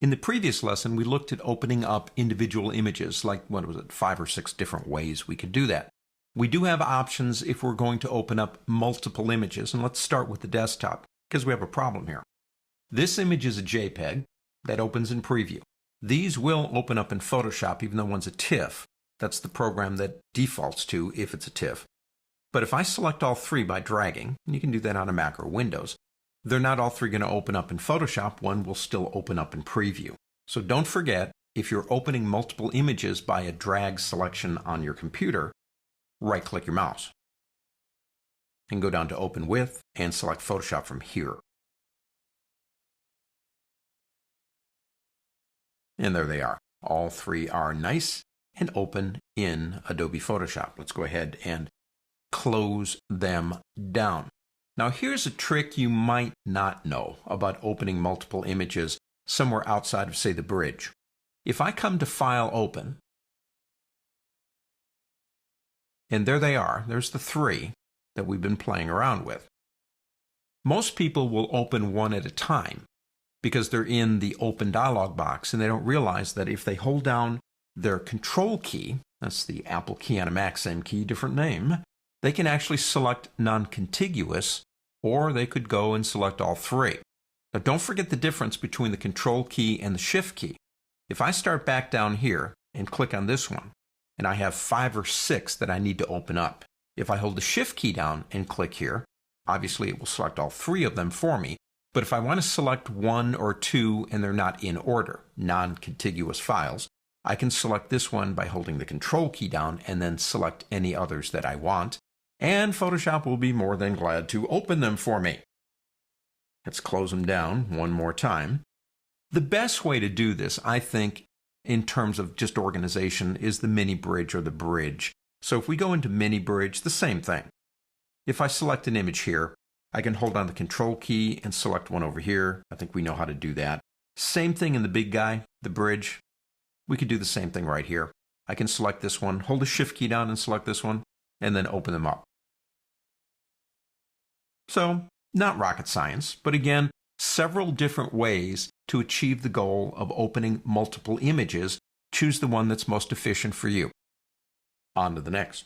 In the previous lesson, we looked at opening up individual images, like, 5 or 6 different ways we could do that. We do have options if we're going to open up multiple images, and let's start with the desktop, because we have a problem here. This image is a JPEG that opens in Preview. These will open up in Photoshop, even though one's a TIFF. That's the program that defaults to if it's a TIFF. But if I select all 3 by dragging, and you can do that on a Mac or Windows, they're not all 3 going to open up in Photoshop. One will still open up in Preview. So don't forget, if you're opening multiple images by a drag selection on your computer, right-click your mouse and go down to Open With and select Photoshop from here. And there they are. All 3 are nice and open in Adobe Photoshop. Let's go ahead and close them down. Now here's a trick you might not know about opening multiple images somewhere outside of, say, the bridge. If I come to File, Open, and there they are, there's the 3 that we've been playing around with. Most people will open one at a time because they're in the Open dialog box and they don't realize that if they hold down their Control key, that's the Apple key on a Mac, same key, different name, they can actually select non-contiguous, or they could go and select all 3. Now don't forget the difference between the Control key and the Shift key. If I start back down here and click on this one, and I have 5 or 6 that I need to open up, if I hold the Shift key down and click here, obviously it will select all 3 of them for me. But if I want to select 1 or 2 and they're not in order, non-contiguous files, I can select this one by holding the Control key down and then select any others that I want. And Photoshop will be more than glad to open them for me. Let's close them down one more time. The best way to do this, I think, in terms of just organization, is the mini bridge or the bridge. So if we go into mini bridge, the same thing. If I select an image here, I can hold down the Control key and select one over here. I think we know how to do that. Same thing in the big guy, the bridge. We could do the same thing right here. I can select this one, hold the Shift key down and select this one, and then open them up. So, not rocket science, but again, several different ways to achieve the goal of opening multiple images. Choose the one that's most efficient for you. On to the next.